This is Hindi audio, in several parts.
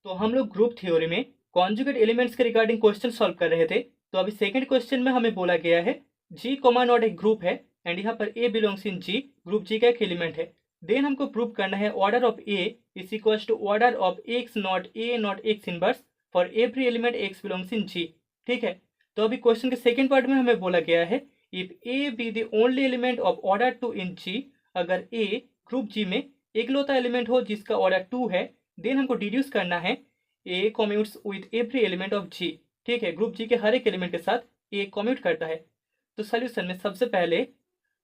तो हम लोग ग्रुप थ्योरी में कॉन्जुगेट एलिमेंट्स के रिगार्डिंग क्वेश्चन सॉल्व कर रहे थे। तो अभी सेकंड क्वेश्चन में हमें बोला गया है जी कॉमा नॉट एक ग्रुप है एंड यहाँ पर ए belongs in ji, group G का एक एलिमेंट है। देन हमको प्रूव करना है order of a is equals to order of x not x inverse for every element x belongs in G. ठीक है, तो अभी क्वेश्चन के सेकेंड पार्ट में हमें बोला गया है if a be the only element of order two in G, अगर ए ग्रुप जी में एकलौता एलिमेंट हो जिसका ऑर्डर 2 है, देन हमको डिड्यूस करना है a commutes with every element of G. ठीक है, ग्रुप जी के हर एक एलिमेंट के साथ ए कम्यूट करता है। तो सोल्यूशन में सबसे पहले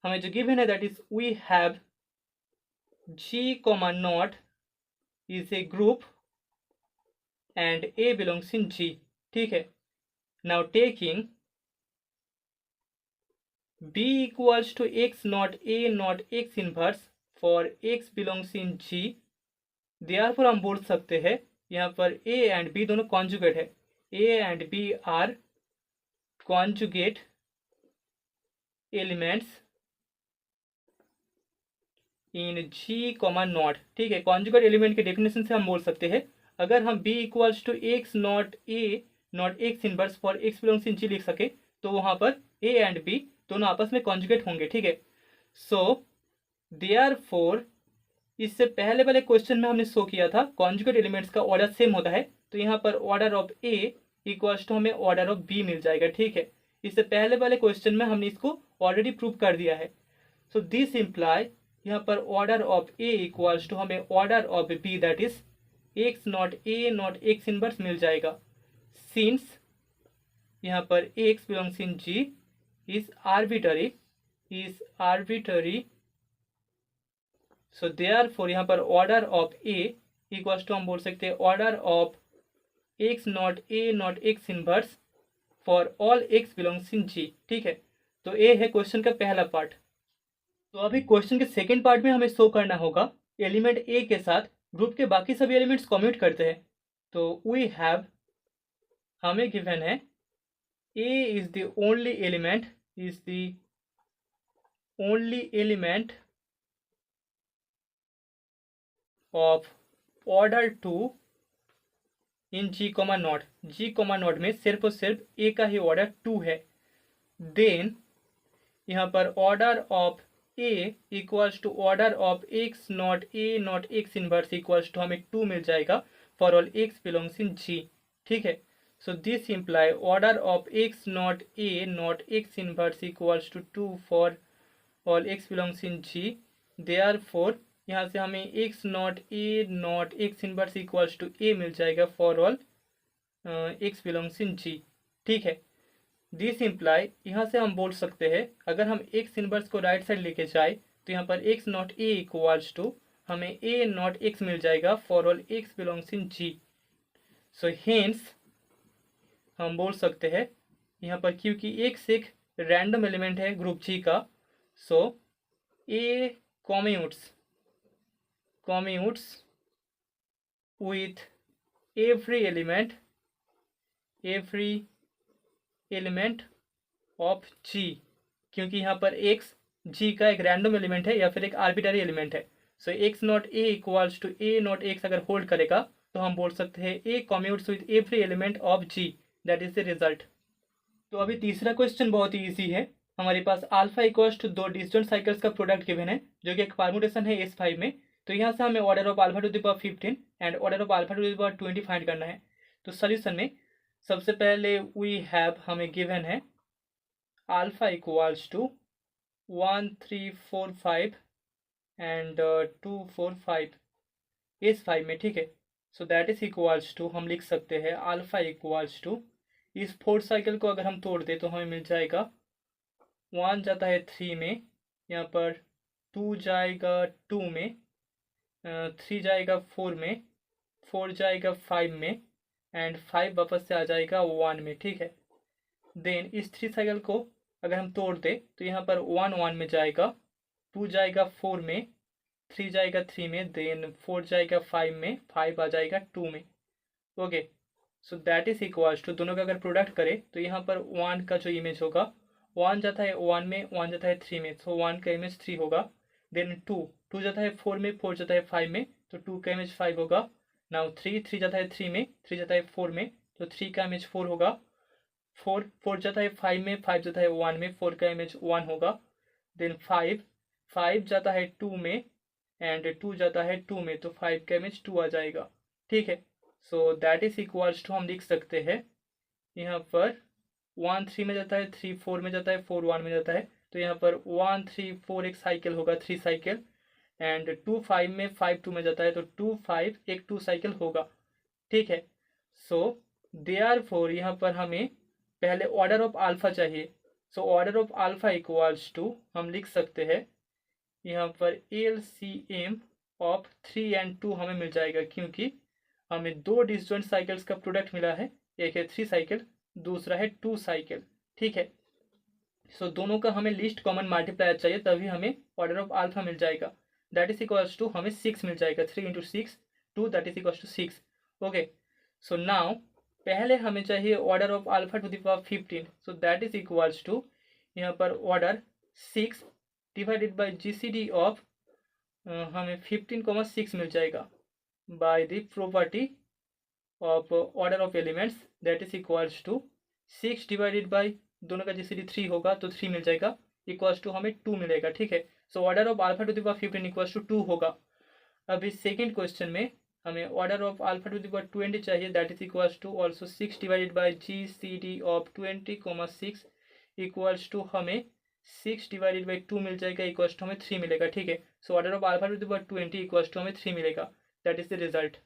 हमें जो गिवन है that is we have G comma not is a group and a belongs in G. ठीक है, now taking b equals to x not x inverse for x belongs in G, therefore हम बोल सकते हैं यहाँ पर a एंड b दोनों कॉन्जुगेट है। a and b are conjugate elements in G comma not. ठीक है, कॉन्जुगेट एलिमेंट के डेफिनेशन से हम बोल सकते हैं अगर हम b equals to x not x inverse for x belongs in G लिख सके तो वहाँ पर a एंड b दोनों आपस में कॉन्जुगेट होंगे। ठीक है, सो देयरफॉर इससे पहले वाले क्वेश्चन में हमने शो किया था कॉन्जुगेट एलिमेंट्स का ऑर्डर सेम होता है, तो यहाँ पर order of a equals to हमें ऑर्डर ऑफ बी मिल जाएगा। ठीक है, इससे पहले वाले क्वेश्चन में हमने इसको ऑलरेडी प्रूव कर दिया है। सो दिस इम्प्लाई यहाँ पर order of a equals to हमें order of b that is x not x inverse मिल जाएगा, सिंस यहाँ पर x belongs in G is arbitrary. So therefore यहाँ पर order of a equals to हम बोल सकते हैं order of x not x inverse for all x belongs in G. ठीक है, तो ए है क्वेश्चन का पहला पार्ट। तो अभी क्वेश्चन के सेकेंड पार्ट में हमें शो करना होगा एलिमेंट ए के साथ ग्रुप के बाकी सभी एलिमेंट्स कम्यूट करते हैं। तो वी हैव हमें गिवन है a is the only element of order 2 in G comma not. G comma not में सिर्फ और सिर्फ ए का ही ऑर्डर 2 है। देन यहाँ पर order of a equals to order of x not x inverse equals to हमें 2 मिल जाएगा for all x belongs in G. ठीक है, so this imply order of x not x inverse equals to 2 for all x belongs in G. Therefore यहाँ से हमें x not x inverse equals to a मिल जाएगा for all x belongs in G. ठीक है, दिस इम्प्लाई यहाँ से हम बोल सकते हैं अगर हम एक्स इनवर्स को राइट साइड लेके जाए तो यहाँ पर x not a equals to हमें ए नॉट एक्स मिल जाएगा for all x belongs in G. So hence हम बोल सकते हैं यहाँ पर क्योंकि एक्स एक रैंडम एलिमेंट है ग्रुप जी का, so a commutes with every element of G, क्योंकि यहाँ पर x G का एक रैंडम एलिमेंट है या फिर एक आर्बिटरी एलिमेंट है। So x not a equals to a not x अगर होल्ड करेगा तो हम बोल सकते हैं a commutes with every element of G, that is the result. तो अभी तीसरा क्वेश्चन बहुत ही ईजी है। हमारे पास alpha equals to 2 distinct cycles का प्रोडक्ट गिवन है जो कि एक परमुटेशन है S5 में। तो यहाँ से हमें order of alpha to the power 15 and order of alpha to the power 20 find करना है। तो सोल्यूशन में सबसे पहले वी हैव हमें गिवन है alpha equals to 1 3 4 5 and 2 4 5 S5 में। ठीक है, so that is equals to हम लिख सकते हैं अल्फा इक्वल्स टू इस फोर्थ साइकिल को अगर हम तोड़ दें तो हमें मिल जाएगा 1 जाता है 3 में, यहाँ पर 2 जाएगा 2 में, 3 जाएगा 4 में, 4 जाएगा 5 में एंड 5 वापस से आ जाएगा 1 में। ठीक है, देन इस 3 साइकिल को अगर हम तोड़ दें तो यहाँ पर 1 1 में जाएगा, 2 जाएगा 4 में, 3 जाएगा 3 में, देन 4 जाएगा 5 में, 5 आ जाएगा 2 में। Okay, so that is equals to दोनों का अगर प्रोडक्ट करें तो यहाँ पर 1 का जो इमेज होगा 1 जाता है 1 में, 1 जाता है 3 में, सो 1 का इमेज 3 होगा। देन 2 जाता है 4 में, 4 जाता है 5 में, तो 2 का इमेज 5 होगा। नाउ थ्री जाता है थ्री में, थ्री जाता है फोर में, तो थ्री का इमेज फोर होगा, फोर जाता है फाइव में, फाइव जाता है वन में, फोर का इमेज वन होगा। देन फाइव जाता है टू में एंड टू जाता है टू में, तो फाइव का इमेज टू आ जाएगा। ठीक है, so that is equals to हम लिख सकते हैं यहाँ पर वन थ्री में जाता है, थ्री फोर में जाता है, फोर वन में जाता है, तो यहाँ पर वन थ्री फोर एक साइकिल होगा, three cycle, and two five में, फाइव टू में जाता है, तो टू फाइव एक टू साइकिल होगा। ठीक है, सो देयरफॉर यहाँ पर हमें पहले ऑर्डर ऑफ अल्फा चाहिए। So order of alpha equals to हम लिख सकते हैं यहाँ पर LCM of three and two हमें मिल जाएगा, क्योंकि हमें दो डिसजॉइंट साइकिल्स का प्रोडक्ट मिला है, एक है थ्री साइकिल, दूसरा है टू साइकिल। ठीक है, सो दोनों का हमें लीस्ट कॉमन मल्टीप्लायर चाहिए, तभी हमें ऑर्डर ऑफ अल्फा मिल जाएगा। दैट इज इक्वल्स टू हमें सिक्स मिल जाएगा, three into six two, that is equals to six. Okay, so now पहले हमें चाहिए order of alpha to the power 15, so that is equals to यहाँ पर order six divided by GCD of हमें 15,6 मिल जाएगा by the property of order of elements, that is equals to six divided by दोनों का GCD थ्री होगा, तो थ्री मिल जाएगा, इक्वल्स टू हमें टू मिलेगा। ठीक है, so order of alpha to the power 15 equals to two होगा। अभी सेकेंड क्वेश्चन में हमें order of alpha to the power 20 चाहिए, that is equals to also six divided by GCD of 20,6 equals to हमें सिक्स डिवाइडेड बाई टू मिल जाएगा, इक्वल्स टू हमें थ्री मिलेगा। ठीक है, so order of alpha to the power 20 equals to हमें थ्री मिलेगा, दैट इज द रिजल्ट।